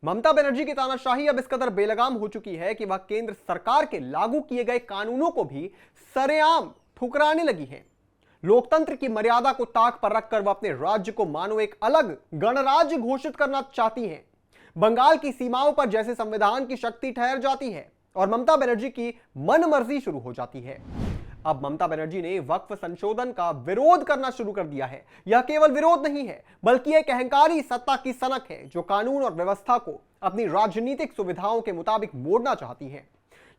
ममता बनर्जी की तानाशाही अब इस कदर बेलगाम हो चुकी है कि वह केंद्र सरकार के लागू किए गए कानूनों को भी सरेआम ठुकराने लगी है। लोकतंत्र की मर्यादा को ताक पर रखकर वह अपने राज्य को मानो एक अलग गणराज्य घोषित करना चाहती हैं। बंगाल की सीमाओं पर जैसे संविधान की शक्ति ठहर जाती है और ममता बनर्जी की मनमर्जी शुरू हो जाती है। अब ममता बनर्जी ने वक्फ संशोधन का विरोध करना शुरू कर दिया है। यह केवल विरोध नहीं है, बल्कि एक अहंकारी सत्ता की सनक है जो कानून और व्यवस्था को अपनी राजनीतिक सुविधाओं के मुताबिक मोड़ना चाहती है।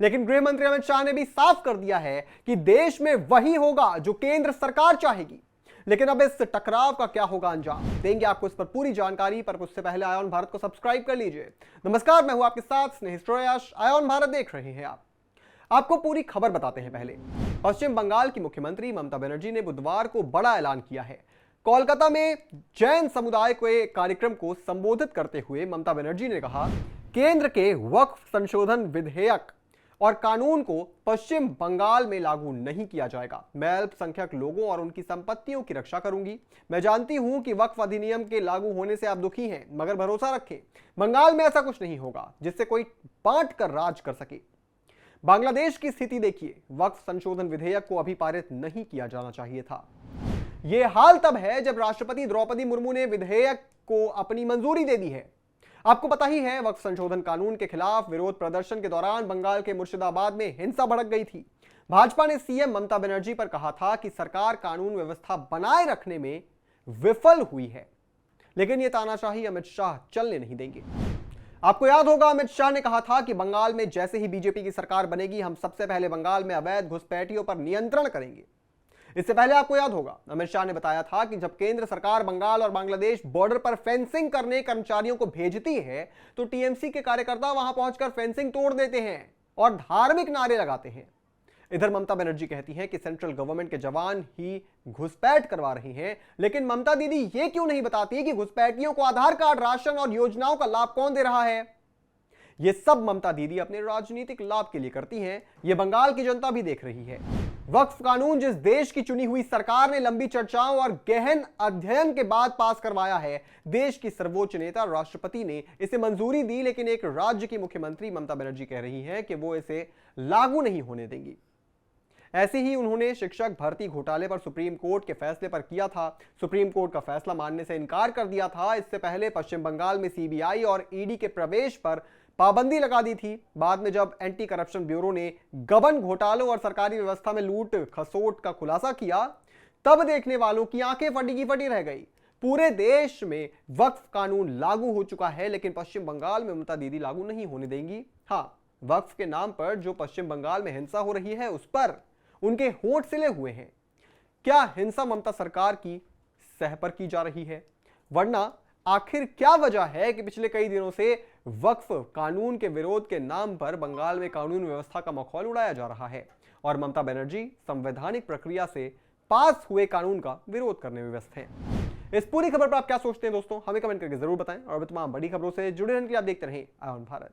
लेकिन गृह मंत्री अमित शाह ने भी साफ कर दिया है कि देश में वही होगा जो केंद्र सरकार चाहेगी। लेकिन अब इस टकराव का क्या होगा अंजाम, देंगे आपको इस पर पूरी जानकारी। पर उससे पहले आयोन भारत को सब्सक्राइब कर लीजिए। नमस्कार, मैं हूं आपके साथ स्नेहित श्रेयस। आयोन भारत देख रहे हैं आप। आपको पूरी खबर बताते हैं। पहले पश्चिम बंगाल की मुख्यमंत्री ममता बनर्जी ने बुधवार को बड़ा ऐलान किया है। कोलकाता में जैन समुदाय के कार्यक्रम को संबोधित करते हुए ममता बनर्जी ने कहा, केंद्र के वक्फ संशोधन विधेयक और कानून को पश्चिम बंगाल में लागू नहीं किया जाएगा। मैं अल्पसंख्यक लोगों और उनकी संपत्तियों की रक्षा करूंगी। मैं जानती हूं कि वक्फ अधिनियम के लागू होने से आप दुखी हैं, मगर भरोसा रखें, बंगाल में ऐसा कुछ नहीं होगा जिससे कोई बांट कर राज कर सके। बांग्लादेश की स्थिति देखिए, वक्फ संशोधन विधेयक को अभी पारित नहीं किया जाना चाहिए था। यह हाल तब है जब राष्ट्रपति द्रौपदी मुर्मू ने विधेयक को अपनी मंजूरी दे दी है। आपको पता ही है, वक्फ संशोधन कानून के खिलाफ विरोध प्रदर्शन के दौरान बंगाल के मुर्शिदाबाद में हिंसा भड़क गई थी। भाजपा ने सीएम ममता बनर्जी पर कहा था कि सरकार कानून व्यवस्था बनाए रखने में विफल हुई है। लेकिन यह तानाशाही अमित शाह चलने नहीं देंगे। आपको याद होगा, अमित शाह ने कहा था कि बंगाल में जैसे ही बीजेपी की सरकार बनेगी, हम सबसे पहले बंगाल में अवैध घुसपैठियों पर नियंत्रण करेंगे। इससे पहले आपको याद होगा, अमित शाह ने बताया था कि जब केंद्र सरकार बंगाल और बांग्लादेश बॉर्डर पर फेंसिंग करने कर्मचारियों को भेजती है तो टीएमसी के कार्यकर्ता वहां पहुंचकर फेंसिंग तोड़ देते हैं और धार्मिक नारे लगाते हैं। इधर ममता बनर्जी कहती हैं कि सेंट्रल गवर्नमेंट के जवान ही घुसपैठ करवा रहे हैं। लेकिन ममता दीदी ये क्यों नहीं बताती कि घुसपैठियों को आधार कार्ड, राशन और योजनाओं का लाभ कौन दे रहा है? ये सब ममता दीदी अपने राजनीतिक लाभ के लिए करती हैं। ये बंगाल की जनता भी देख रही है। वक्फ कानून जिस देश की चुनी हुई सरकार ने लंबी चर्चाओं और गहन अध्ययन के बाद पास करवाया है, देश की सर्वोच्च नेता राष्ट्रपति ने इसे मंजूरी दी। लेकिन एक राज्य की मुख्यमंत्री ममता बनर्जी कह रही हैं कि वो इसे लागू नहीं होने देंगी। ऐसे ही उन्होंने शिक्षक भर्ती घोटाले पर सुप्रीम कोर्ट के फैसले पर किया था। सुप्रीम कोर्ट का फैसला मानने से इनकार कर दिया था। इससे पहले पश्चिम बंगाल में सीबीआई और ईडी के प्रवेश पर पाबंदी लगा दी थी। बाद में जब एंटी करप्शन ब्यूरो ने गबन घोटालों और सरकारी व्यवस्था में लूट खसोट का खुलासा किया, तब देखने वालों की आंखें फटी की फटी रह गई। पूरे देश में वक्फ कानून लागू हो चुका है, लेकिन पश्चिम बंगाल में ममता दीदी लागू नहीं होने देंगी। हाँ, वक्फ के नाम पर जो पश्चिम बंगाल में हिंसा हो रही है, उस पर उनके होंठ सिले हुए हैं। क्या हिंसा ममता सरकार की सह पर की जा रही है? वरना आखिर क्या वजह है कि पिछले कई दिनों से वक्फ कानून के विरोध के नाम पर बंगाल में कानून व्यवस्था का मखौल उड़ाया जा रहा है और ममता बनर्जी संवैधानिक प्रक्रिया से पास हुए कानून का विरोध करने में व्यस्त हैं? इस पूरी खबर पर आप क्या सोचते हैं दोस्तों, हमें कमेंट करके जरूर बताएं। और तमाम बड़ी खबरों से जुड़े रहने के लिए आप देखते रहें आयोन भारत।